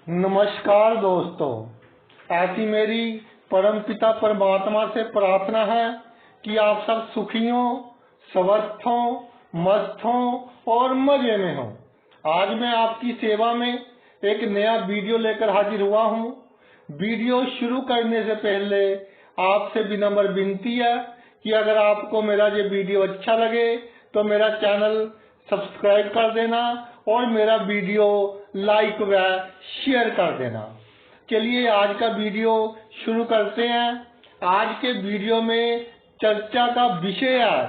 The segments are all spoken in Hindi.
नमस्कार दोस्तों, ऐसी मेरी परमपिता परमात्मा से प्रार्थना है कि आप सब सुखी हों, स्वस्थ हों, मस्त हों और मजे में हों। आज मैं आपकी सेवा में एक नया वीडियो लेकर हाजिर हुआ हूं। वीडियो शुरू करने से पहले आपसे विनम्र विनती है कि अगर आपको मेरा ये वीडियो अच्छा लगे तो मेरा चैनल सब्सक्राइब कर देना और मेरा वीडियो लाइक व शेयर कर देना। चलिए आज का वीडियो शुरू करते हैं। आज के वीडियो में चर्चा का विषय है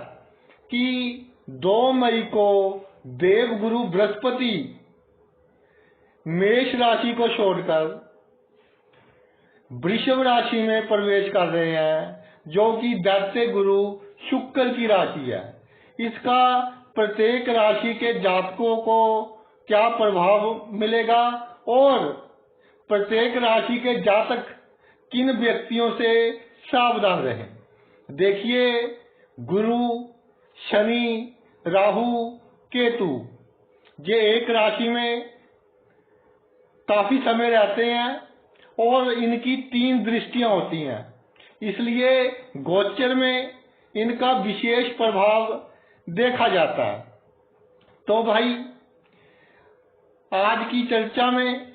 कि 2 मई को देवगुरु बृहस्पति मेष राशि को छोड़कर वृषभ राशि में प्रवेश कर रहे हैं, जो कि दैत्य गुरु शुक्र की राशि है। इसका प्रत्येक राशि के जातकों को क्या प्रभाव मिलेगा और प्रत्येक राशि के जातक किन व्यक्तियों से सावधान रहें। देखिए, गुरु, शनि, राहु, केतु ये एक राशि में काफी समय रहते हैं और इनकी 3 दृष्टियां होती हैं, इसलिए गोचर में इनका विशेष प्रभाव देखा जाता है। तो भाई, आज की चर्चा में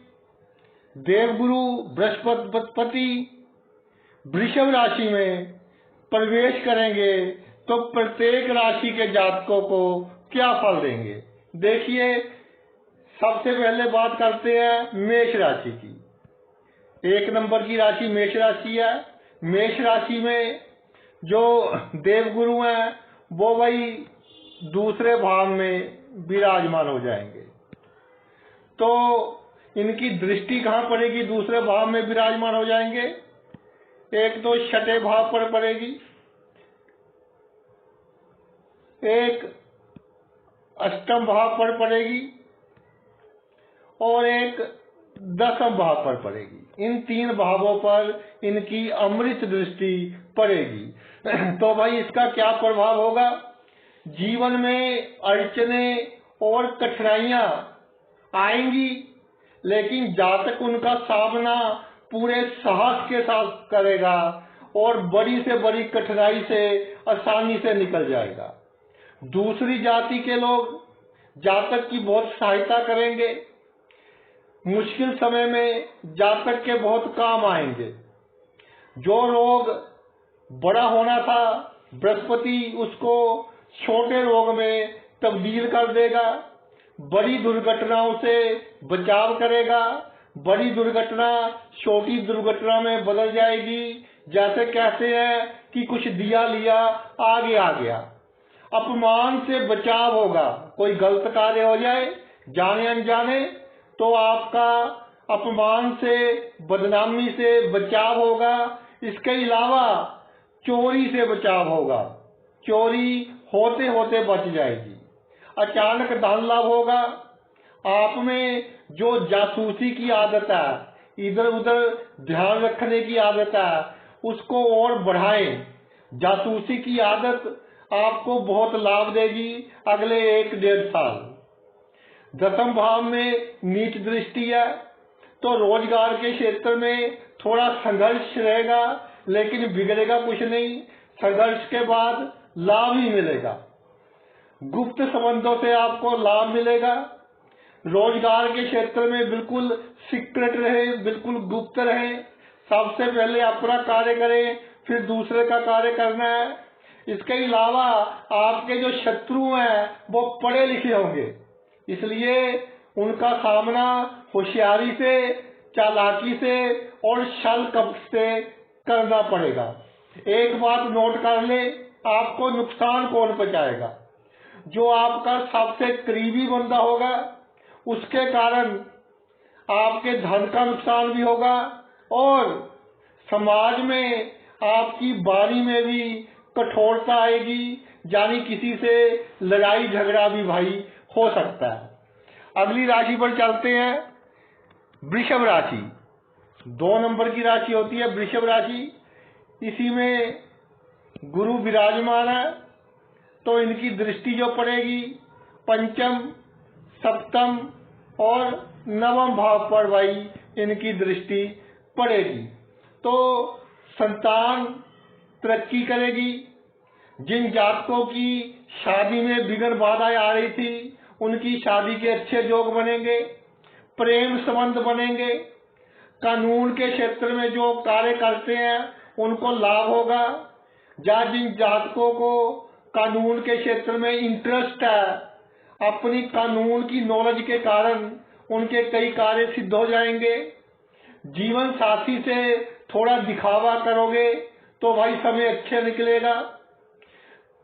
देवगुरु बृहस्पति वृषभ राशि में प्रवेश करेंगे तो प्रत्येक राशि के जातकों को क्या फल देंगे। देखिए, सबसे पहले बात करते हैं मेष राशि की। 1 नंबर की राशि मेष राशि है। मेष राशि में जो देवगुरु हैं वो भाई दूसरे भाव में विराजमान हो जाएंगे। तो इनकी दृष्टि कहाँ पड़ेगी? दूसरे भाव में विराजमान हो जाएंगे। एक तो 6ठे भाव पर पड़ेगी, एक 8वें भाव पर पड़ेगी और एक 10वें भाव पर पड़ेगी। इन 3 भावों पर इनकी अमृत दृष्टि पड़ेगी। तो भाई, इसका क्या प्रभाव होगा? जीवन में अड़चने और कठिनाइयां आएंगी, लेकिन जातक उनका सामना पूरे साहस के साथ करेगा और बड़ी से बड़ी कठिनाई से आसानी से निकल जाएगा। दूसरी जाति के लोग जातक की बहुत सहायता करेंगे। मुश्किल समय में जातक के बहुत काम आएंगे। जो रोग बड़ा होना था, बृहस्पति उसको छोटे रोग में तब्दील कर देगा। बड़ी दुर्घटनाओं से बचाव करेगा। बड़ी दुर्घटना छोटी दुर्घटना में बदल जाएगी। जैसे कहते हैं कि कुछ दिया लिया आगे आ गया। अपमान से बचाव होगा। कोई गलत कार्य हो जाए जाने अनजाने तो आपका अपमान से, बदनामी से बचाव होगा। इसके अलावा चोरी से बचाव होगा। चोरी होते होते बच जाएगी। अचानक धन लाभ होगा। आप में जो जासूसी की आदत है, इधर उधर ध्यान रखने की आदत है, उसको और बढ़ाएं। जासूसी की आदत आपको बहुत लाभ देगी अगले 1-1.5 साल। 10वें भाव में नीच दृष्टि है, तो रोजगार के क्षेत्र में थोड़ा संघर्ष रहेगा, लेकिन बिगड़ेगा कुछ नहीं। संघर्ष के बाद लाभ ही मिलेगा। गुप्त संबंधों से आपको लाभ मिलेगा। रोजगार के क्षेत्र में बिल्कुल सीक्रेट रहे, बिल्कुल गुप्त रहे। सबसे पहले अपना कार्य करें, फिर दूसरे का कार्य करना है। इसके अलावा आपके जो शत्रु हैं वो पढ़े लिखे होंगे, इसलिए उनका सामना होशियारी से, चालाकी से और छल कपट से करना पड़ेगा। एक बात नोट कर ले, आपको नुकसान कौन पहुंचाएगा? जो आपका सबसे करीबी बंदा होगा, उसके कारण आपके धन का नुकसान भी होगा और समाज में आपकी वाणी में भी कठोरता आएगी, यानी किसी से लड़ाई झगड़ा भी भाई हो सकता है। अगली राशि पर चलते हैं, वृषभ राशि। 2 नंबर की राशि होती है वृषभ राशि। इसी में गुरु विराजमान है, तो इनकी दृष्टि जो पड़ेगी 5म, 7म और 9वें भाव पर भाई इनकी दृष्टि पड़ेगी। तो संतान तरक्की करेगी। जिन जातकों की शादी में विघ्न बाधाएं आ रही थी, उनकी शादी के अच्छे योग बनेंगे, प्रेम संबंध बनेंगे। कानून के क्षेत्र में जो कार्य करते हैं उनको लाभ होगा। जिन जातकों को कानून के क्षेत्र में इंटरेस्ट है, अपनी कानून की नॉलेज के कारण उनके कई कार्य सिद्ध हो जाएंगे। जीवन साथी से थोड़ा दिखावा करोगे तो भाई समय अच्छे निकलेगा।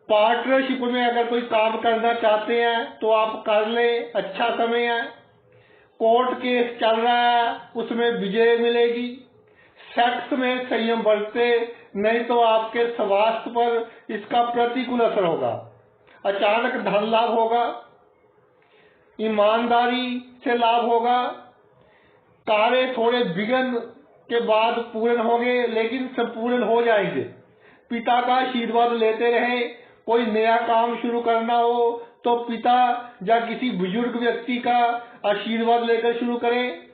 पार्टनरशिप में अगर कोई काम करना चाहते हैं तो आप कर ले, अच्छा समय है। कोर्ट केस चल रहा है, उसमें विजय मिलेगी। सेक्स में संयम बरते, नहीं तो आपके स्वास्थ्य पर इसका प्रतिकूल असर होगा। अचानक धन लाभ होगा, ईमानदारी से लाभ होगा। कार्य थोड़े विघ्न के बाद पूर्ण होंगे, लेकिन संपूर्ण हो जाएंगे। पिता का आशीर्वाद लेते रहे। कोई नया काम शुरू करना हो तो पिता या किसी बुजुर्ग व्यक्ति का आशीर्वाद लेकर शुरू करें।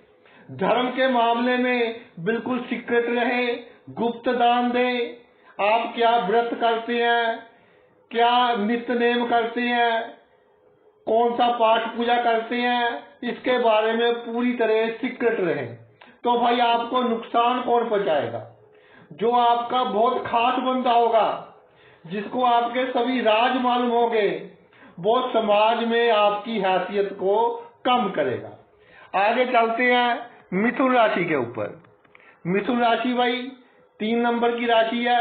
धर्म के मामले में बिल्कुल सीक्रेट रहे, गुप्त दान दें। आप क्या व्रत करते हैं, क्या नित्य नेम करते हैं, कौन सा पाठ पूजा करते हैं, इसके बारे में पूरी तरह सीक्रेट रहे। तो भाई आपको नुकसान कौन पहुंचाएगा? जो आपका बहुत खास बंदा होगा, जिसको आपके सभी राज मालूम होंगे, वो समाज में आपकी हैसियत को कम करेगा। आगे चलते हैं मिथुन राशि के ऊपर। मिथुन राशि भाई 3 नंबर की राशि है।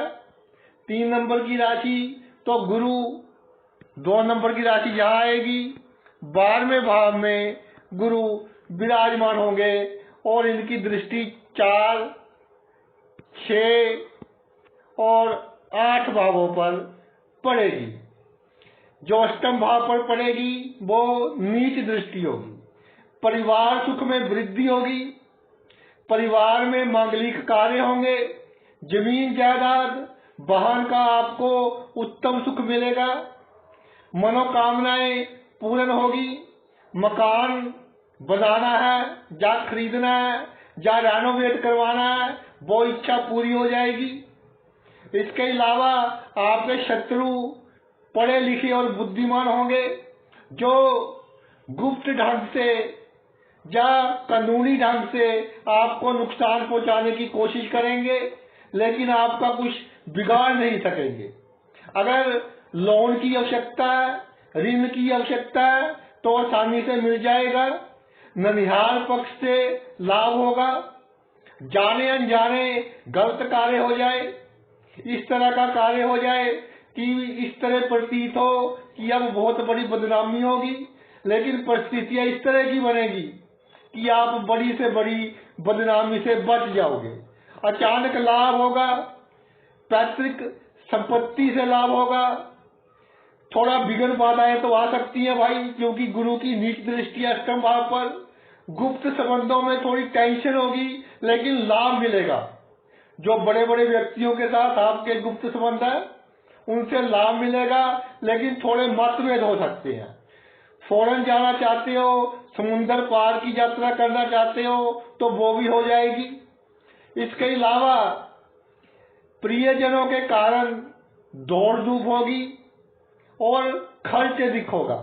3 नंबर की राशि तो गुरु 2 नंबर की राशि यहाँ आएगी। 12वें भाव में गुरु विराजमान होंगे और इनकी दृष्टि 4, 6 और 8 भावों पर पड़ेगी। जो अष्टम भाव पर पड़ेगी वो नीच दृष्टि होगी। परिवार सुख में वृद्धि होगी। परिवार में मांगलिक कार्य होंगे। जमीन जायदाद वाहन का आपको उत्तम सुख मिलेगा। मनोकामनाएं पूर्ण होगी। मकान बनाना है या खरीदना है या रेनोवेट करवाना है, वो इच्छा पूरी हो जाएगी। इसके अलावा आपके शत्रु पढ़े लिखे और बुद्धिमान होंगे, जो गुप्त ढंग से या कानूनी ढंग से आपको नुकसान पहुंचाने की कोशिश करेंगे, लेकिन आपका कुछ बिगाड़ नहीं सकेंगे। अगर लोन की आवश्यकता है, ऋण की आवश्यकता है, तो आसानी से मिल जाएगा। ननिहाल पक्ष से लाभ होगा। जाने अनजाने गलत कार्य हो जाए, इस तरह का कार्य हो जाए कि इस तरह प्रतीत हो कि अब बहुत बड़ी बदनामी होगी, लेकिन परिस्थितियां इस तरह की बनेगी कि आप बड़ी से बड़ी बदनामी से बच जाओगे। अचानक लाभ होगा। पैतृक संपत्ति से लाभ होगा। थोड़ा विघ्न बाधाएं तो आ सकती है भाई, क्योंकि गुरु की नीच दृष्टि अष्टम भाव पर। गुप्त संबंधों में थोड़ी टेंशन होगी, लेकिन लाभ मिलेगा। जो बड़े बड़े व्यक्तियों के साथ आपके गुप्त संबंध है, उनसे लाभ मिलेगा, लेकिन थोड़े मतभेद हो सकते हैं। फॉरेन जाना चाहते हो, समुद्र पार की यात्रा करना चाहते हो, तो वो भी हो जाएगी। इसके अलावा प्रियजनों के कारण दौड़ धूप होगी और खर्च अधिक होगा।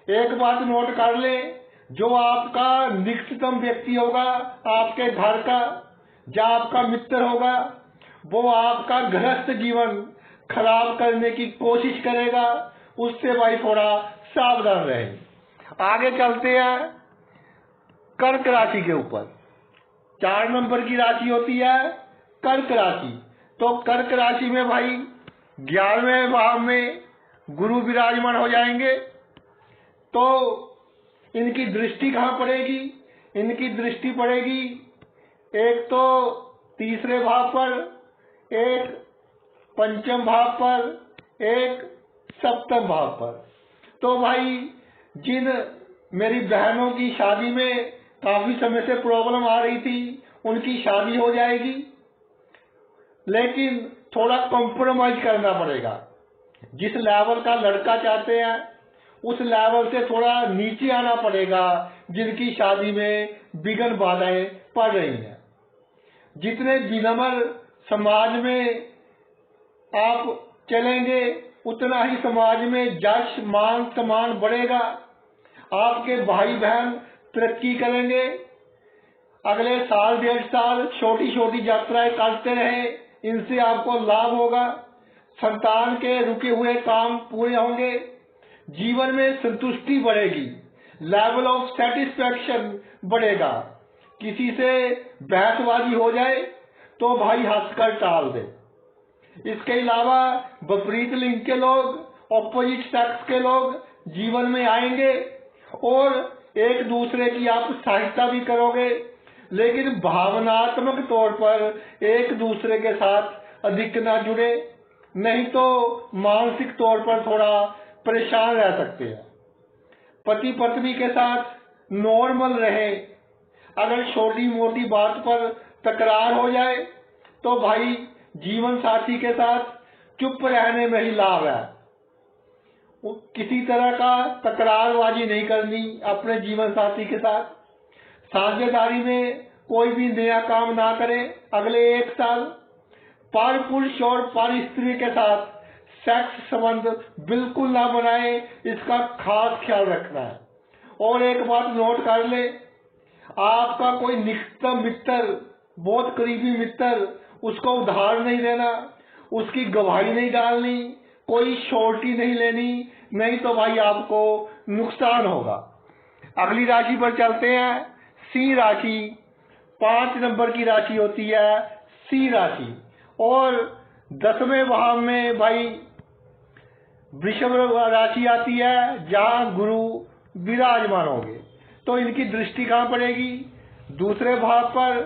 एक बात नोट कर ले, जो आपका निकटतम व्यक्ति होगा आपके घर का, या आपका मित्र होगा, वो आपका गृहस्थ जीवन खराब करने की कोशिश करेगा। उससे भाई थोड़ा सावधान रहें। आगे चलते हैं कर्क राशि के ऊपर। 4 नंबर की राशि होती है कर्क राशि। तो कर्क राशि में भाई 11वें भाव में गुरु विराजमान हो जाएंगे। तो इनकी दृष्टि कहाँ पड़ेगी? इनकी दृष्टि पड़ेगी एक तो 3रे भाव पर, एक 5म भाव पर, एक 7म भाव पर। तो भाई जिन मेरी बहनों की शादी में काफी समय से प्रॉब्लम आ रही थी, उनकी शादी हो जाएगी, लेकिन थोड़ा कॉम्प्रोमाइज करना पड़ेगा। जिस लेवल का लड़का चाहते हैं, उस लेवल से थोड़ा नीचे आना पड़ेगा, जिनकी शादी में विघ्न बाधाएं पड़ रही हैं। जितने विनम्र समाज में आप चलेंगे उतना ही समाज में यश मान सम्मान बढ़ेगा। आपके भाई बहन तरक्की करेंगे। अगले साल 1.5 साल छोटी छोटी यात्राएं करते रहे, इनसे आपको लाभ होगा। संतान के रुके हुए काम पूरे होंगे। जीवन में संतुष्टि बढ़ेगी। लेवल ऑफ सेटिस्फैक्शन बढ़ेगा। किसी से बहसबाजी हो जाए तो भाई हंसकर टाल दे। इसके अलावा विपरीत लिंग के लोग, ऑपोजिट सेक्स के लोग जीवन में आएंगे और एक दूसरे की आप सहायता भी करोगे, लेकिन भावनात्मक तौर पर एक दूसरे के साथ अधिक ना जुड़े, नहीं तो मानसिक तौर पर थोड़ा परेशान रह सकते हैं। पति पत्नी के साथ नॉर्मल रहे। अगर छोटी मोटी बात पर तकरार हो जाए तो भाई जीवन साथी के साथ चुप रहने में ही लाभ है। किसी तरह का तकरारबाजी नहीं करनी अपने जीवन साथी के साथ। साझेदारी में कोई भी नया काम ना करे अगले 1 साल। पर पुरुष और पर स्त्री के साथ सेक्स संबंध बिल्कुल ना बनाए, इसका खास ख्याल रखना है। और एक बात नोट कर ले, आपका कोई निकटतम मित्र, बहुत करीबी मित्र, उसको उधार नहीं देना, उसकी गवाही नहीं डालनी, कोई श्योरिटी नहीं लेनी, नहीं तो भाई आपको नुकसान होगा। अगली राशि पर चलते हैं। सिंह राशि 5 नंबर की राशि होती है सिंह राशि। और 10वें भाव में भाई वृषभ राशि आती है, जहां गुरु विराजमान होंगे। तो इनकी दृष्टि कहां पड़ेगी? दूसरे भाव पर,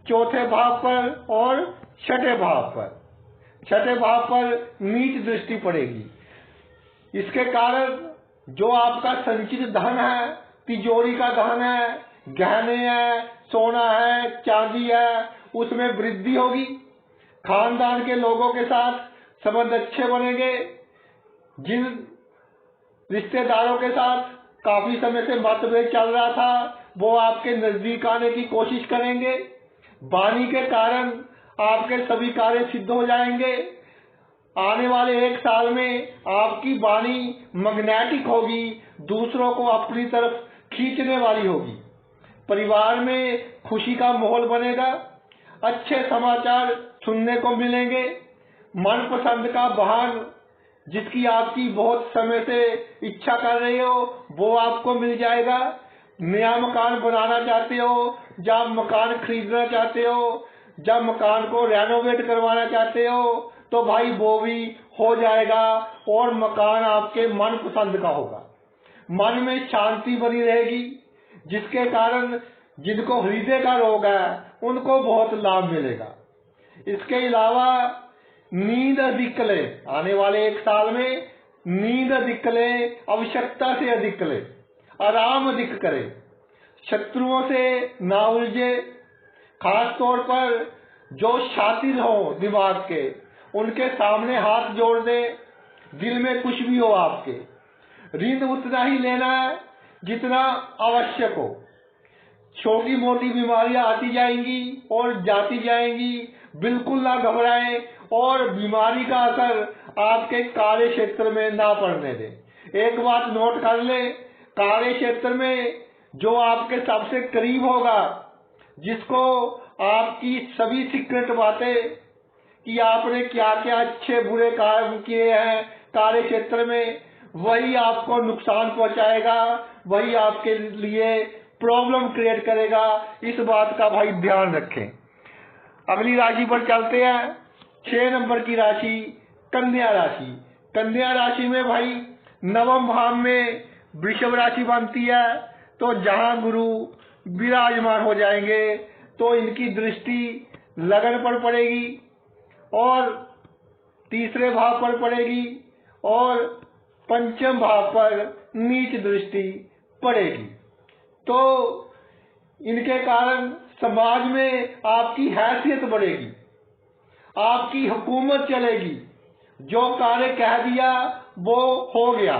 चौथे भाव पर और छठे भाव पर। छठे भाव पर नीच दृष्टि पड़ेगी। इसके कारण जो आपका संचित धन है, तिजोरी का धन है, गहने है, सोना है, चांदी है, उसमें वृद्धि होगी। खानदान के लोगों के साथ संबंध अच्छे बनेंगे। जिन रिश्तेदारों के साथ काफी समय से मतभेद चल रहा था, वो आपके नजदीक आने की कोशिश करेंगे। वाणी के कारण आपके सभी कार्य सिद्ध हो जाएंगे। आने वाले 1 साल में आपकी वाणी मैग्नेटिक होगी, दूसरों को अपनी तरफ खींचने वाली होगी। परिवार में खुशी का माहौल बनेगा। अच्छे समाचार सुनने को मिलेंगे। मनपसंद का वाहन जिसकी आपकी बहुत समय से इच्छा कर रहे हो, वो आपको मिल जाएगा। नया मकान बनाना चाहते हो, जब मकान खरीदना चाहते हो, जब मकान को रेनोवेट करवाना चाहते हो, तो भाई वो भी हो जाएगा और मकान आपके मनपसंद का होगा। मन में शांति बनी रहेगी, जिसके कारण जिनको हृदय का रोग है उनको बहुत लाभ मिलेगा। इसके अलावा नींद अधिक ले। आने वाले 1 साल में नींद अधिक ले, आवश्यकता से अधिक ले, आराम अधिक करे, शत्रुओं से ना उलझे। खास तौर पर जो शातिर हो दिमाग के, उनके सामने हाथ जोड़ दे। दिल में कुछ भी हो आपके, ऋण उतना ही लेना है जितना आवश्यक हो। छोटी मोटी बीमारियां आती जाएंगी और जाती जाएंगी, बिल्कुल ना घबराएं और बीमारी का असर आपके कार्य क्षेत्र में ना पड़ने दें। एक बात नोट कर ले, कार्य क्षेत्र में जो आपके सबसे करीब होगा, जिसको आपकी सभी सीक्रेट बातें कि आपने क्या क्या अच्छे बुरे काम किए हैं कार्य क्षेत्र में, वही आपको नुकसान पहुंचाएगा, वही आपके लिए प्रॉब्लम क्रिएट करेगा। इस बात का भाई ध्यान रखें। अगली राशि पर चलते हैं। 6 नंबर की राशि कन्या राशि। कन्या राशि में भाई 9वें भाव में वृषभ राशि बनती है। तो जहां गुरु विराजमान हो जाएंगे तो इनकी दृष्टि लगन पर पड़ेगी और तीसरे भाव पर पड़ेगी और पंचम भाव पर नीच दृष्टि पड़ेगी। तो इनके कारण समाज में आपकी हैसियत बढ़ेगी, आपकी हुकूमत चलेगी। जो कार्य कह दिया वो हो गया।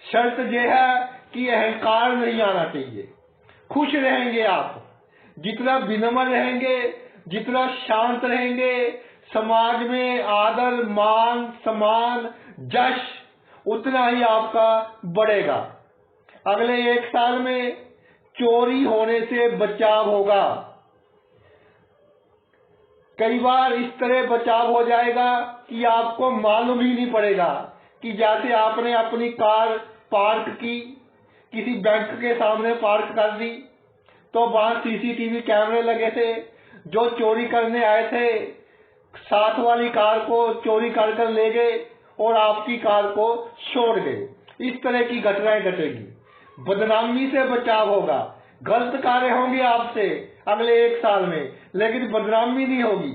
शर्त यह है कि अहंकार नहीं आना चाहिए। खुश रहेंगे आप। जितना विनम्र रहेंगे, जितना शांत रहेंगे, समाज में आदर, मान, सम्मान, जश उतना ही आपका बढ़ेगा। अगले 1 साल में चोरी होने से बचाव होगा। कई बार इस तरह बचाव हो जाएगा कि आपको मालूम ही नहीं पड़ेगा कि जैसे आपने अपनी कार पार्क की, किसी बैंक के सामने पार्क कर दी, तो वहां सीसीटीवी कैमरे लगे थे। जो चोरी करने आए थे साथ वाली कार को चोरी कर ले गए और आपकी कार को छोड़ गए। इस तरह की घटनाएं घटेगी। बदनामी से बचाव होगा। गलत कार्य होंगे आपसे अगले 1 साल में, लेकिन बदनामी नहीं होगी।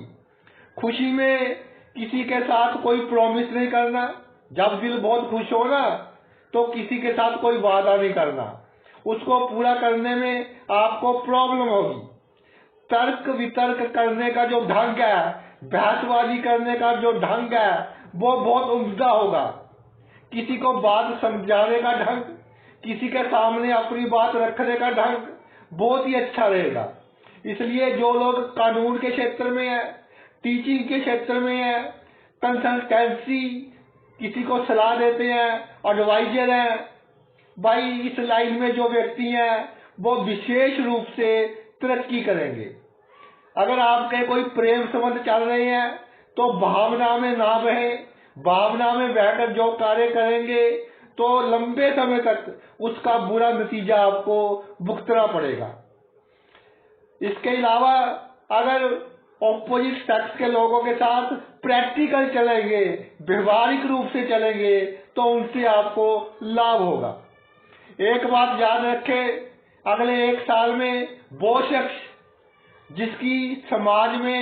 खुशी में किसी के साथ कोई प्रॉमिस नहीं करना। जब दिल बहुत खुश हो ना, तो किसी के साथ कोई वादा नहीं करना। उसको पूरा करने में आपको प्रॉब्लम होगी। तर्क वितर्क करने का जो ढंग है, बहसबाजी करने का जो ढंग है, वो बहुत उम्दा होगा। किसी को बात समझाने का ढंग, किसी के सामने अपनी बात रखने का ढंग बहुत ही अच्छा रहेगा। इसलिए जो लोग कानून के क्षेत्र में है, टीचिंग के क्षेत्र में है, कंसल्टेंसी, किसी को सलाह देते हैं, एडवाइजर हैं, भाई इस लाइन में जो व्यक्ति हैं वो विशेष रूप से तरक्की करेंगे। अगर आपके कोई प्रेम संबंध चल रहे हैं तो भावना में ना बहे। भावना में बहकर जो कार्य करेंगे तो लंबे समय तक उसका बुरा नतीजा आपको भुगतना पड़ेगा। इसके अलावा अगर ऑपोजिट सेक्स के लोगों के साथ प्रैक्टिकल चलेंगे, व्यवहारिक रूप से चलेंगे, तो उनसे आपको लाभ होगा। एक बात याद रखें, अगले 1 साल में वो शख्स जिसकी समाज में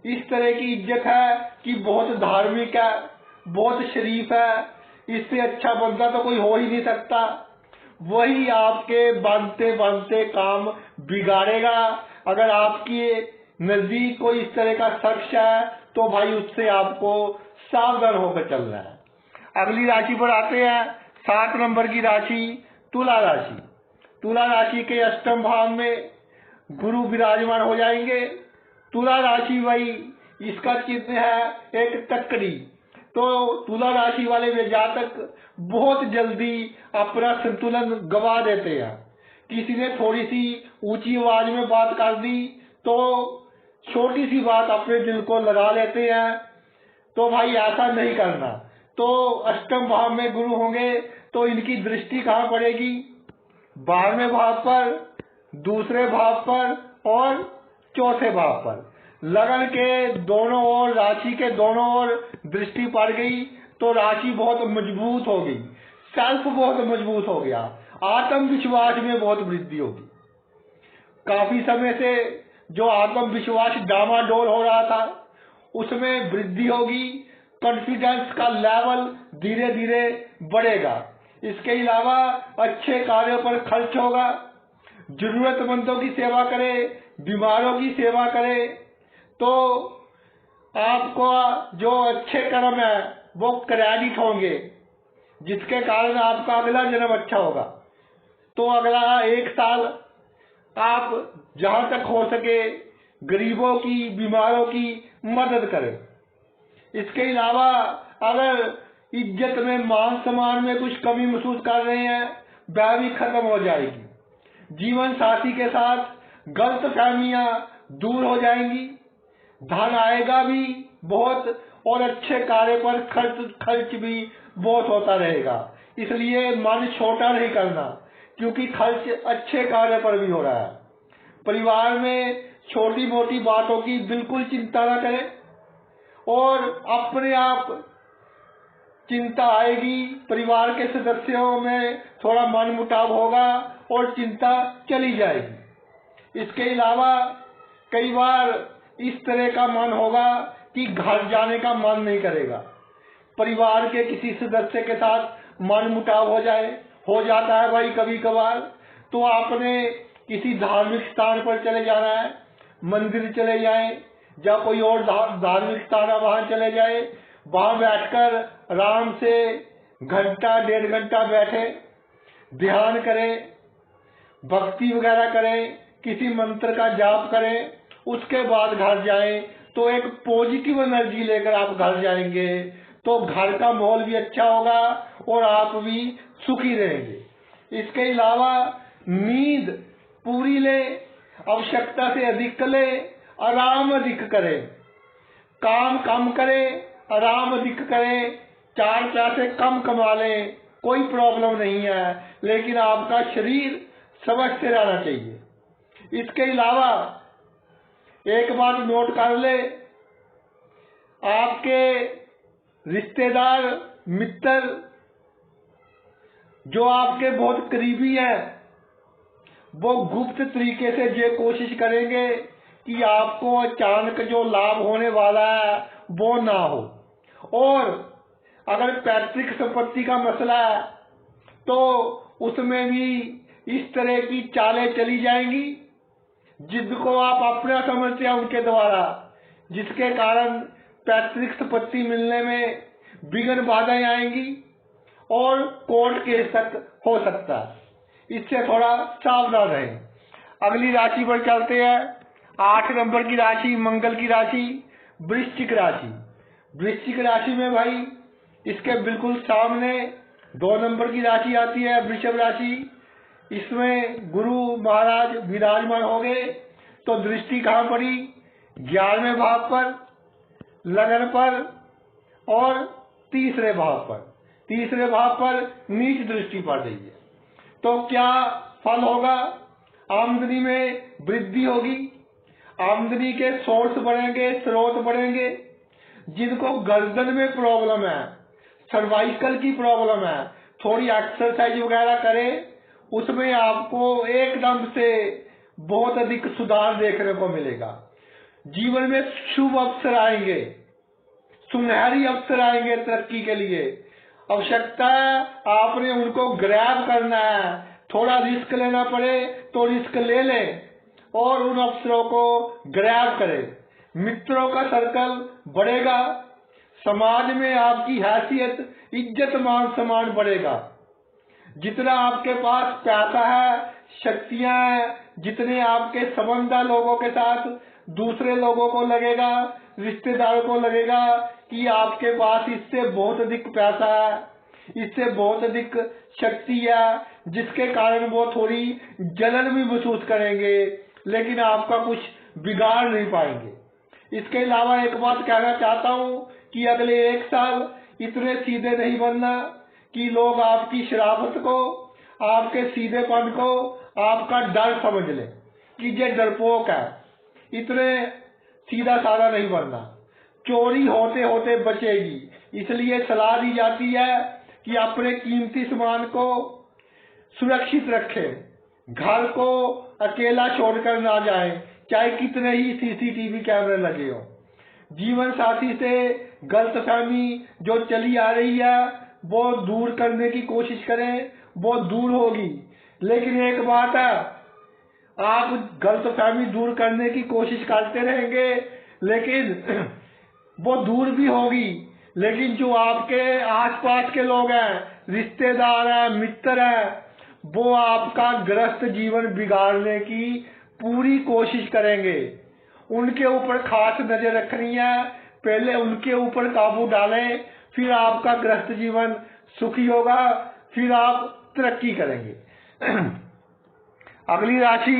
इस तरह की इज्जत है कि बहुत धार्मिक है, बहुत शरीफ है, इससे अच्छा बंदा तो कोई हो ही नहीं सकता, वही आपके बनते बनते काम बिगाड़ेगा। अगर आपके नजदीक कोई इस तरह का शख्स है तो भाई उससे आपको सावधान होकर चलना है। अगली राशि पर आते हैं, 7 नंबर की राशि तुला राशि। तुला राशि के 8वें भाव में गुरु विराजमान हो जाएंगे। तुला राशि वही, इसका चिन्ह है एक तकड़ी। तो तुला राशि वाले जातक बहुत जल्दी अपना संतुलन गवा देते हैं। किसी ने थोड़ी सी ऊंची आवाज में बात कर दी तो छोटी सी बात अपने दिल को लगा लेते हैं। तो भाई ऐसा नहीं करना। तो 8वें भाव में गुरु होंगे तो इनकी दृष्टि कहाँ पड़ेगी? 12वें भाव पर, दूसरे भाव पर और चौथे भाव पर। लगन के दोनों ओर, राशि के दोनों ओर दृष्टि पड़ गई तो राशि बहुत मजबूत हो गई, सेल्फ बहुत मजबूत हो गया, आत्मविश्वास में बहुत वृद्धि होगी। काफी समय से जो आत्मविश्वास डामाडोल हो रहा था उसमें वृद्धि होगी। कॉन्फिडेंस का लेवल धीरे धीरे बढ़ेगा। इसके अलावा अच्छे कार्यों पर खर्च होगा। जरूरतमंदों की सेवा करे, बीमारों की सेवा करे तो आपको जो अच्छे कर्म है वो क्रेडिट होंगे, जिसके कारण आपका अगला जन्म अच्छा होगा। तो अगला 1 साल आप जहां तक हो सके गरीबों की, बीमारों की मदद करें। इसके अलावा अगर इज्जत में, मान सम्मान में कुछ कमी महसूस कर रहे हैं, वह भी खत्म हो जाएगी। जीवन साथी के साथ गलत फहमियां दूर हो जाएंगी। धन आएगा भी बहुत और अच्छे कार्य पर खर्च भी बहुत होता रहेगा। इसलिए मन छोटा नहीं करना, क्योंकि खर्च अच्छे कार्य पर भी हो रहा है। परिवार में छोटी मोटी बातों की बिल्कुल चिंता न करें और अपने आप चिंता आएगी, परिवार के सदस्यों में थोड़ा मनमुटाव होगा और चिंता चली जाएगी। इसके अलावा कई बार इस तरह का मन होगा कि घर जाने का मन नहीं करेगा। परिवार के किसी सदस्य के साथ मनमुटाव हो जाता है भाई कभी कभार, तो आपने किसी धार्मिक स्थान पर चले जाना है, मंदिर चले जाएं या कोई और धार्मिक स्थान है वहां चले जाएं। वहां बैठकर आराम से घंटा 1.5 घंटा बैठे, ध्यान करें, भक्ति वगैरह करें, किसी मंत्र का जाप करें, उसके बाद घर जाएं तो एक पॉजिटिव एनर्जी लेकर आप घर जाएंगे तो घर का माहौल भी अच्छा होगा और आप भी सुखी रहेंगे। इसके अलावा नींद पूरी ले, आवश्यकता से अधिक ले, आराम अधिक करें, काम कम करें, आराम अधिक करें, 4 पैसे कम कमा लें, कोई प्रॉब्लम नहीं है, लेकिन आपका शरीर स्वस्थ रहना चाहिए। इसके अलावा एक बात नोट कर ले, आपके रिश्तेदार मित्र जो आपके बहुत करीबी हैं वो गुप्त तरीके से ये कोशिश करेंगे कि आपको अचानक जो लाभ होने वाला है वो ना हो। और अगर पैतृक संपत्ति का मसला है तो उसमें भी इस तरह की चालें चली जाएंगी जिनको आप अपना समझते हैं उनके द्वारा, जिसके कारण पैतृक संपत्ति मिलने में विघ्न बाधाएं आएंगी और कोर्ट केस तक हो सकता है। इससे थोड़ा सावधान रहें। अगली राशि पर चलते हैं। 8 नंबर की राशि, मंगल की राशि, वृश्चिक राशि। वृश्चिक राशि में भाई इसके बिल्कुल सामने 2 नंबर की राशि आती है, वृषभ राशि। इसमें गुरु महाराज विराजमान हो गए तो दृष्टि कहाँ पड़ी? 11वें भाव पर, लगन पर और तीसरे भाव पर। तीसरे भाव पर नीच दृष्टि पड़ रही है तो क्या फल होगा? आमदनी में वृद्धि होगी, आमदनी के सोर्स बढ़ेंगे, स्रोत बढ़ेंगे। जिनको गर्दन में प्रॉब्लम है, सर्वाइकल की प्रॉब्लम है, थोड़ी एक्सरसाइज वगैरह करें, उसमें आपको एकदम से बहुत अधिक सुधार देखने को मिलेगा। जीवन में शुभ अवसर आएंगे, सुनहरी अवसर आएंगे तरक्की के लिए। आवश्यकता है आपने उनको ग्रैब करना है, थोड़ा रिस्क लेना पड़े तो रिस्क ले लें और उन अवसरों को ग्रैब करें। मित्रों का सर्कल बढ़ेगा, समाज में आपकी हैसियत, इज्जत, मान सम्मान बढ़ेगा। जितना आपके पास पैसा है, शक्तियां हैं, जितने आपके संबंध है लोगों के साथ, दूसरे लोगों को लगेगा, रिश्तेदारों को लगेगा कि आपके पास इससे बहुत अधिक पैसा है, इससे बहुत अधिक शक्ति है, जिसके कारण वो थोड़ी जलन भी महसूस करेंगे लेकिन आपका कुछ बिगाड़ नहीं पाएंगे। इसके अलावा एक बात कहना चाहता हूं कि अगले 1 साल इतने सीधे नहीं बनना कि लोग आपकी शराफत को, आपके सीधेपन को, आपका डर समझ लें कि ये डरपोक है। इतने सीधा साधा नहीं बनना, चोरी होते होते बचेगी। इसलिए सलाह दी जाती है कि अपने कीमती सामान को सुरक्षित रखें, घर को अकेला छोड़कर ना जाएं, चाहे कितने ही सीसीटीवी कैमरे लगे हों। जीवन साथी से गलतफहमी जो चली आ रही है वो दूर करने की कोशिश करें, वो दूर होगी। लेकिन एक बात है, आप गलतफहमी दूर करने की कोशिश करते रहेंगे लेकिन वो दूर भी होगी, लेकिन जो आपके आसपास के लोग हैं, रिश्तेदार हैं, मित्र हैं, वो आपका ग्रस्त जीवन बिगाड़ने की पूरी कोशिश करेंगे। उनके ऊपर खास नजर रखनी है, पहले उनके ऊपर काबू डालें, फिर आपका ग्रस्त जीवन सुखी होगा, फिर आप तरक्की करेंगे। अगली राशि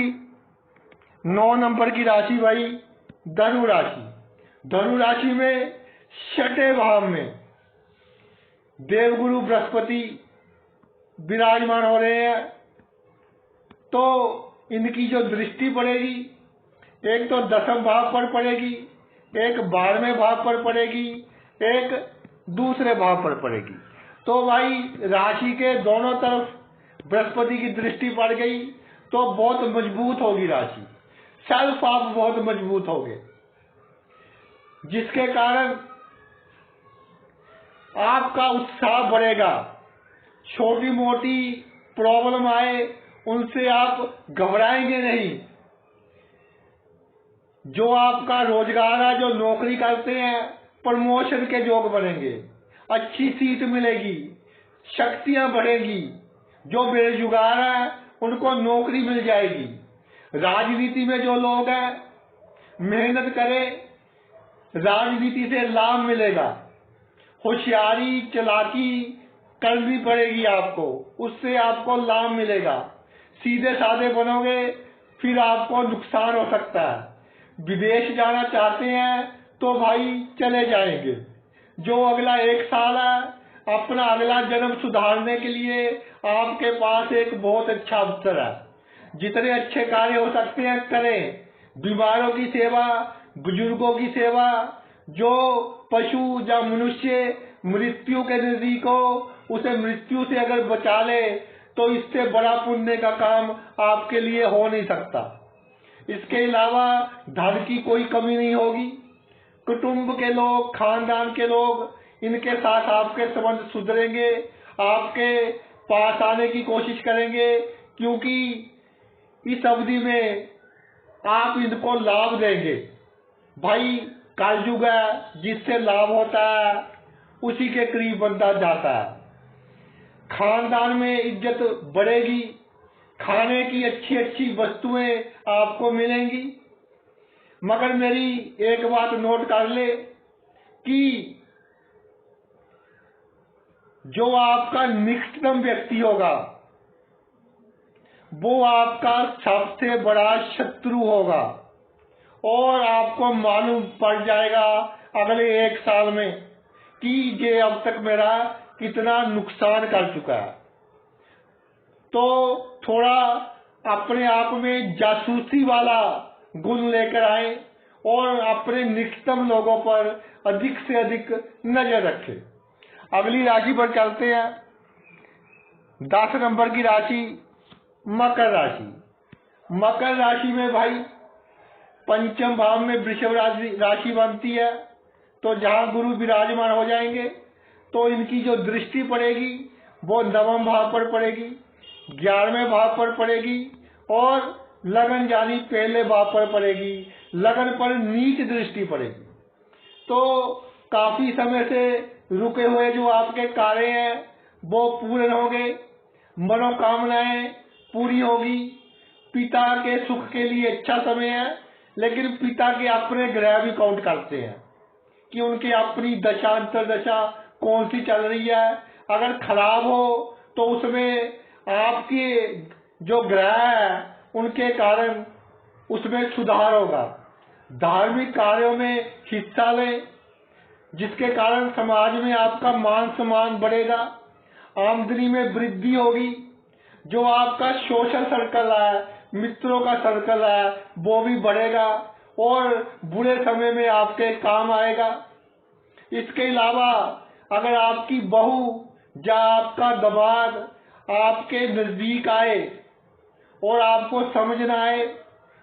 9 नंबर की राशि भाई, धनु राशि। धनु राशि में 6ठे भाव में देवगुरु बृहस्पति विराजमान हो रहे हैं तो इनकी जो दृष्टि पड़ेगी, एक तो 10वें भाव पर पड़ेगी, एक 12वें भाव पर पड़ेगी, एक दूसरे भाव पर पड़ेगी। तो भाई राशि के दोनों तरफ बृहस्पति की दृष्टि पड़ गई तो बहुत मजबूत होगी राशि, सेल्फ आप बहुत मजबूत होगे, जिसके कारण आपका उत्साह बढ़ेगा। छोटी मोटी प्रॉब्लम आए उनसे आप घबराएंगे नहीं। जो आपका रोजगार है, जो नौकरी करते हैं, प्रमोशन के योग बनेंगे, अच्छी सीट मिलेगी, शक्तियां बढ़ेगी। जो बेरोजगार है उनको नौकरी मिल जाएगी। राजनीति में जो लोग हैं, मेहनत करें, राजनीति से लाभ मिलेगा। होशियारी चालाकी करनी पड़ेगी आपको, उससे आपको लाभ मिलेगा। सीधे साधे बनोगे फिर आपको नुकसान हो सकता है। विदेश जाना चाहते हैं तो भाई चले जाएंगे। जो अगला 1 साल है, अपना अगला जन्म सुधारने के लिए आपके पास एक बहुत अच्छा अवसर है। जितने अच्छे कार्य हो सकते हैं करें। बीमारों की सेवा, बुजुर्गों की सेवा, जो पशु या मनुष्य मृत्यु के नजदीक हो, उसे मृत्यु से अगर बचा ले तो इससे बड़ा पुण्य का काम आपके लिए हो नहीं सकता। इसके अलावा धन की कोई कमी नहीं होगी। कुटुंब के लोग, खानदान के लोग, इनके साथ आपके संबंध सुधरेंगे, आपके पास आने की कोशिश करेंगे, क्योंकि इस अवधि में आप इनको लाभ देंगे। भाई कलयुग है, जिससे लाभ होता है उसी के करीब बंदा जाता है। खानदान में इज्जत बढ़ेगी। खाने की अच्छी अच्छी वस्तुएं आपको मिलेंगी। मगर मेरी एक बात नोट कर ले कि जो आपका निकटतम व्यक्ति होगा वो आपका सबसे बड़ा शत्रु होगा, और आपको मालूम पड़ जाएगा अगले 1 साल में कि ये अब तक मेरा कितना नुकसान कर चुका है। तो थोड़ा अपने आप में जासूसी वाला गुण लेकर आए और अपने निकटतम लोगों पर अधिक से अधिक नजर रखें। अगली राशि पर चलते हैं। 10 नंबर की राशि मकर राशि। मकर राशि में भाई पंचम भाव में वृषभ राशि बनती है, तो जहां गुरु विराजमान हो जाएंगे तो इनकी जो दृष्टि पड़ेगी वो 9वें भाव पर पड़ेगी, 11वें भाव पर पड़ेगी और लगन यानी पहले भाव पर पड़ेगी। लगन पर नीच दृष्टि पड़ेगी। तो काफी समय से रुके हुए जो आपके कार्य हैं वो पूर्ण होंगे, मनोकामनाएं पूरी होगी। पिता के सुख के लिए अच्छा समय है, लेकिन पिता के अपने ग्रह भी काउंट करते हैं कि उनकी अपनी दशा अंतरदशा कौन सी चल रही है। अगर खराब हो तो उसमें आपके जो ग्रह है उनके कारण उसमें सुधार होगा। धार्मिक कार्यों में हिस्सा लें, जिसके कारण समाज में आपका मान सम्मान बढ़ेगा, आमदनी में वृद्धि होगी। जो आपका सोशल सर्कल है, मित्रों का सर्कल है, वो भी बढ़ेगा और बुरे समय में आपके काम आएगा। इसके अलावा अगर आपकी बहू या आपका दामाद आपके नजदीक आए और आपको समझ न आए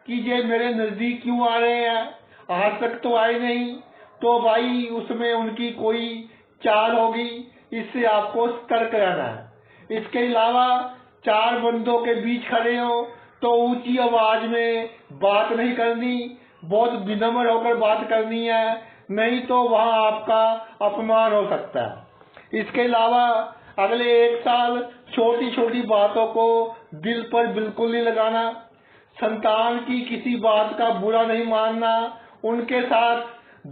कि ये मेरे नजदीक क्यों आ रहे हैं, आज तक तो आए नहीं, तो भाई उसमें उनकी कोई चाल होगी। इससे आपको सतर्क रहना है। इसके अलावा 4 बंदों के बीच खड़े हो तो ऊंची आवाज में बात नहीं करनी, बहुत विनम्र होकर बात करनी है, नहीं तो वहां आपका अपमान हो सकता है। इसके अलावा अगले 1 साल छोटी छोटी बातों को दिल पर बिल्कुल नहीं लगाना। संतान की किसी बात का बुरा नहीं मानना, उनके साथ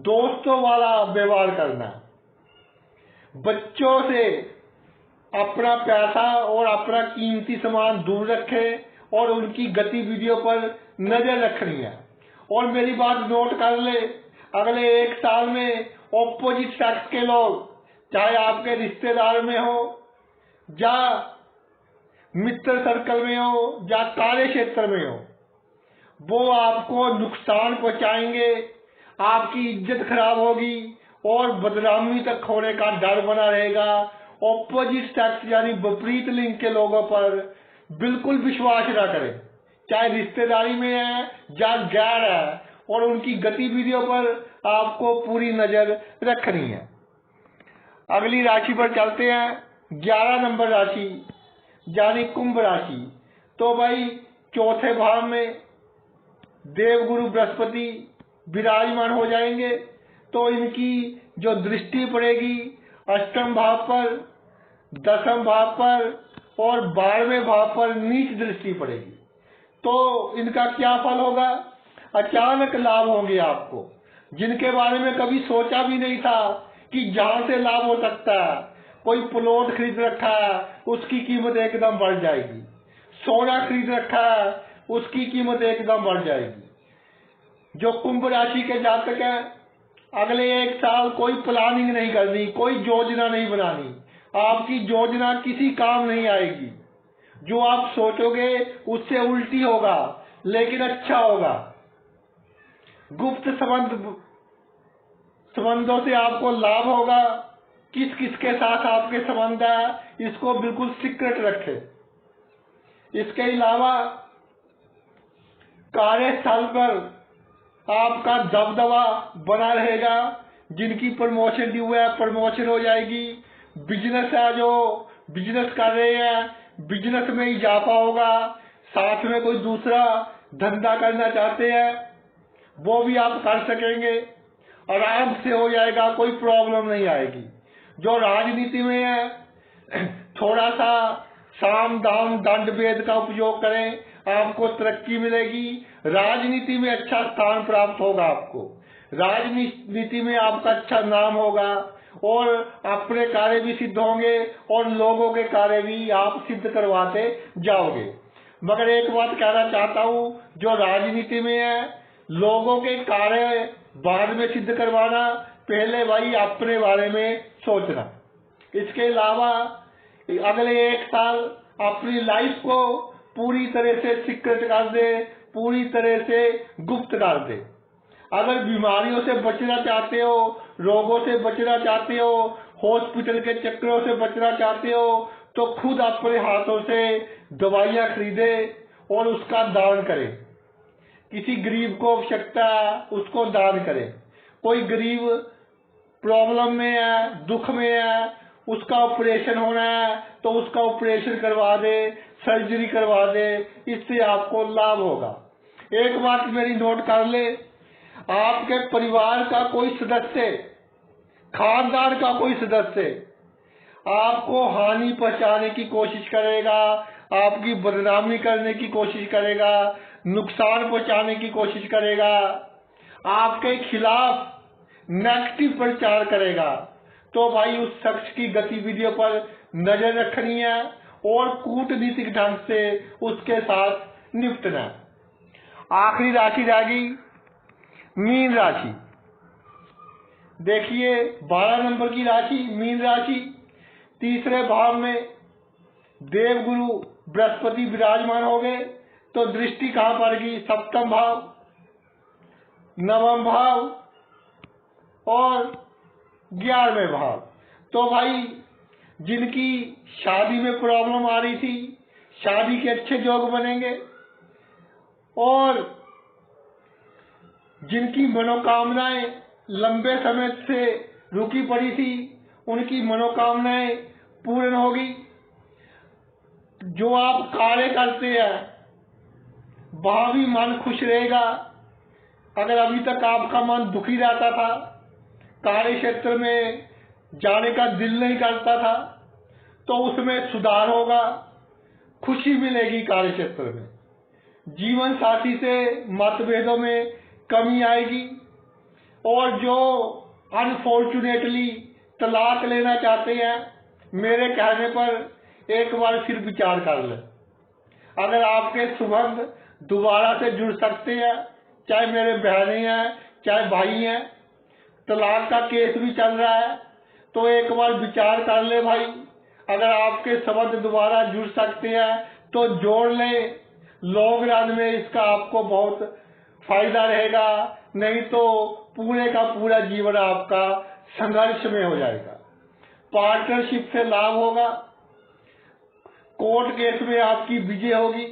दोस्तों वाला व्यवहार करना। बच्चों से अपना पैसा और अपना कीमती सामान दूर रखें और उनकी गतिविधियों पर नजर रखनी है। और मेरी बात नोट कर ले, अगले 1 साल में ऑपोजिट सेक्स के लोग, चाहे आपके रिश्तेदार में हो या मित्र सर्कल में हो या कार्य क्षेत्र में हो, वो आपको नुकसान पहुंचाएंगे। आपकी इज्जत खराब होगी और बदनामी तक होने का डर बना रहेगा। ऑपोजिट सेक्स यानी विपरीत लिंग के लोगों पर बिल्कुल विश्वास न करें, चाहे रिश्तेदारी में है या गैर है, और उनकी गतिविधियों पर आपको पूरी नजर रखनी है। अगली राशि पर चलते हैं। 11 नंबर राशि यानी कुंभ राशि। तो भाई चौथे भाव में देवगुरु बृहस्पति विराजमान हो जाएंगे, तो इनकी जो दृष्टि पड़ेगी 8वें भाव पर, 10वें भाव पर और 12वें भाव पर नीच दृष्टि पड़ेगी। तो इनका क्या फल होगा? अचानक लाभ होंगे आपको, जिनके बारे में कभी सोचा भी नहीं था कि जहां से लाभ हो सकता है। कोई प्लॉट खरीद रखा है, उसकी कीमत एकदम बढ़ जाएगी। सोना खरीद रखा है, उसकी कीमत एकदम बढ़ जाएगी। जो कुंभ राशि के जातक हैं, अगले 1 साल कोई प्लानिंग नहीं करनी, कोई योजना नहीं बनानी। आपकी योजना किसी काम नहीं आएगी। जो आप सोचोगे उससे उल्टी होगा, लेकिन अच्छा होगा। गुप्त संबंधों से आपको लाभ होगा। किस किस के साथ आपके संबंध है, इसको बिल्कुल सीक्रेट रखें। इसके अलावा कार्यस्थल पर आपका दबदबा बना रहेगा। जिनकी प्रमोशन ड्यू है, प्रमोशन हो जाएगी। बिजनेस है, जो बिजनेस कर रहे हैं, बिजनेस में इजाफा होगा। साथ में कोई दूसरा धंधा करना चाहते हैं, वो भी आप कर सकेंगे, आराम से हो जाएगा, कोई प्रॉब्लम नहीं आएगी। जो राजनीति में है, थोड़ा सा साम दाम दंड भेद का उपयोग करें, आपको तरक्की मिलेगी। राजनीति में अच्छा स्थान प्राप्त होगा आपको। राजनीति में आपका अच्छा नाम होगा और अपने कार्य भी सिद्ध होंगे और लोगों के कार्य भी आप सिद्ध करवाते जाओगे। मगर एक बात कहना चाहता हूँ, जो राजनीति में है, लोगों के कार्य बाद में सिद्ध करवाना, पहले भाई अपने बारे में सोचना। इसके अलावा अगले 1 साल अपनी लाइफ को पूरी तरह से सीक्रेट कर दे, पूरी तरह से गुप्त कर दे। अगर बीमारियों से बचना चाहते हो, रोगों से बचना चाहते हो, हॉस्पिटल के चक्करों से बचना चाहते हो, तो खुद अपने हाथों से दवाइयाँ खरीदे और उसका दान करें। किसी गरीब को आवश्यकता है, उसको दान करें। कोई गरीब प्रॉब्लम में है, दुख में है, उसका ऑपरेशन होना है, तो उसका ऑपरेशन करवा दे, सर्जरी करवा दे। इससे आपको लाभ होगा। एक बात मेरी नोट कर ले, आपके परिवार का कोई सदस्य, खानदान का कोई सदस्य आपको हानि पहुंचाने की कोशिश करेगा, आपकी बदनामी करने की कोशिश करेगा, नुकसान पहुंचाने की कोशिश करेगा, आपके खिलाफ नेगेटिव प्रचार करेगा, तो भाई उस शख्स की गतिविधियों पर नजर रखनी है और कूटनीतिक ढंग से उसके साथ निपटना। आखिरी राशि रहेगी मीन राशि। देखिए 12 नंबर की राशि मीन राशि। तीसरे भाव में देवगुरु बृहस्पति विराजमान हो गए, तो दृष्टि कहां पड़ेगी? 7वां भाव, 9वां भाव और 11वें भाव। तो भाई जिनकी शादी में प्रॉब्लम आ रही थी, शादी के अच्छे योग बनेंगे। और जिनकी मनोकामनाएं लंबे समय से रुकी पड़ी थी, उनकी मनोकामनाएं पूर्ण होगी। जो आप कार्य करते हैं, वहां भी मन खुश रहेगा। अगर अभी तक आपका मन दुखी रहता था, कार्य क्षेत्र में जाने का दिल नहीं करता था, तो उसमें सुधार होगा, खुशी मिलेगी कार्य क्षेत्र में। जीवन साथी से मतभेदों में कमी आएगी। और जो अनफॉर्चुनेटली तलाक लेना चाहते हैं, मेरे कहने पर एक बार फिर विचार कर लें। अगर आपके संबंध दोबारा से जुड़ सकते हैं, चाहे मेरे बहनें हैं, चाहे भाई हैं, तलाक का केस भी चल रहा है, तो एक बार विचार कर ले भाई। अगर आपके संबंध दोबारा जुड़ सकते हैं तो जोड़ लें। लॉन्ग रन में इसका आपको बहुत फायदा रहेगा, नहीं तो पूरे का पूरा जीवन आपका संघर्ष में हो जाएगा। पार्टनरशिप से लाभ होगा। कोर्ट केस में आपकी विजय होगी।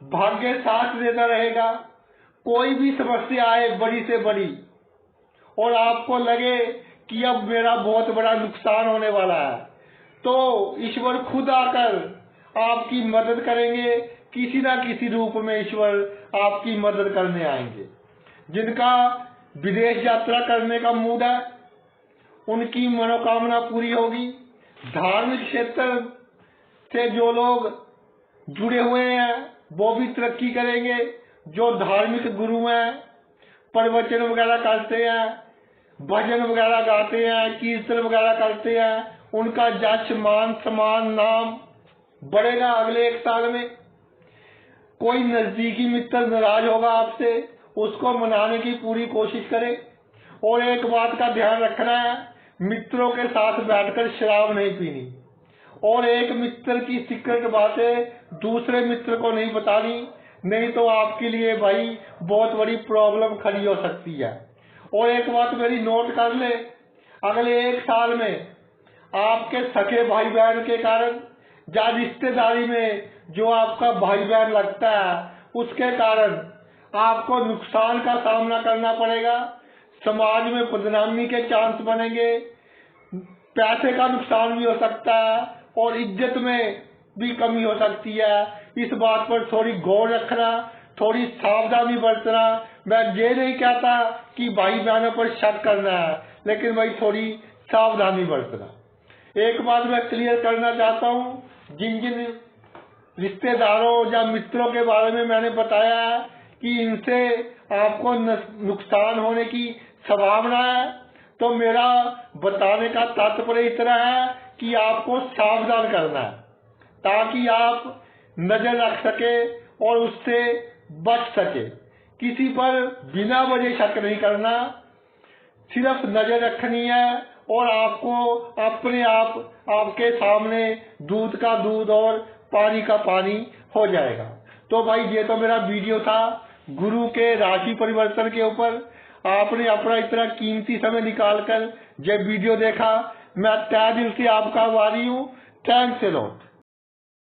भाग्य साथ देता रहेगा। कोई भी समस्या आए बड़ी से बड़ी और आपको लगे कि अब मेरा बहुत बड़ा नुकसान होने वाला है, तो ईश्वर खुद आकर आपकी मदद करेंगे। किसी ना किसी रूप में ईश्वर आपकी मदद करने आएंगे। जिनका विदेश यात्रा करने का मूड है, उनकी मनोकामना पूरी होगी। धार्मिक क्षेत्र से जो लोग जुड़े हुए हैं वो भी तरक्की करेंगे। जो धार्मिक गुरु हैं, प्रवचन वगैरह करते हैं, भजन वगैरह गाते हैं, कीर्तन वगैरह करते हैं, उनका जश मान सम्मान नाम बढ़ेगा अगले 1 साल में। कोई नजदीकी मित्र नाराज होगा आपसे, उसको मनाने की पूरी कोशिश करें। और एक बात का ध्यान रखना है, मित्रों के साथ बैठकर शराब नहीं पीनी, और एक मित्र की सीक्रेट बातें दूसरे मित्र को नहीं बतानी, नहीं तो आपके लिए भाई बहुत बड़ी प्रॉब्लम खड़ी हो सकती है। और एक बात मेरी नोट कर ले, अगले 1 साल में आपके सगे भाई बहन के कारण या रिश्तेदारी में जो आपका भाई बहन लगता है उसके कारण आपको नुकसान का सामना करना पड़ेगा। समाज में बदनामी के चांस बनेंगे, पैसे का नुकसान भी हो सकता है और इज्जत में भी कमी हो सकती है। इस बात पर थोड़ी गौर रखना, थोड़ी सावधानी बरतना। मैं ये नहीं कहता कि भाई बहनों पर शक करना है, लेकिन भाई थोड़ी सावधानी बरतना। एक बात मैं क्लियर करना चाहता हूँ, जिन जिन रिश्तेदारों या मित्रों के बारे में मैंने बताया है कि इनसे आपको नुकसान होने की संभावना है, तो मेरा बताने का तात्पर्य इतना है कि आपको सावधान करना है ताकि आप नजर रख सके और उससे बच सके। किसी पर बिना वजह शक नहीं करना, सिर्फ नजर रखनी है और आपको अपने आप आपके सामने दूध का दूध और पानी का पानी हो जाएगा। तो भाई ये तो मेरा वीडियो था गुरु के राशि परिवर्तन के ऊपर। आपने अपना इतना कीमती समय निकालकर ये वीडियो देखा, मैं तहे दिल से आपका आभारी हूँ। Thanks a lot.